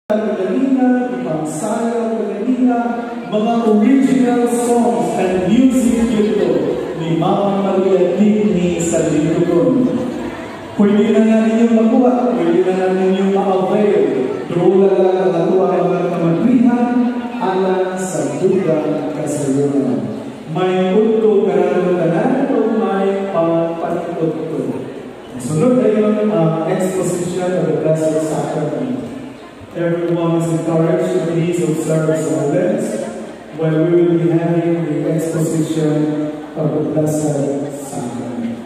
Kanina, ipangsayaw kanina, mga original songs and music video ni Mama Maria Digni sa Linugon. Pwede na nga ninyong makuha, pwede na nga ninyong ma-avail. Drula lang ang atuwa mga kamadrihan, alang sa duga kasayunan. May punto karananan o may pagpanikot-ko. Sunod na yung exposition of the Blessed Sacrament. Everyone is encouraged to please observe silence when we will be having the exposition of the Blessed Sacrament.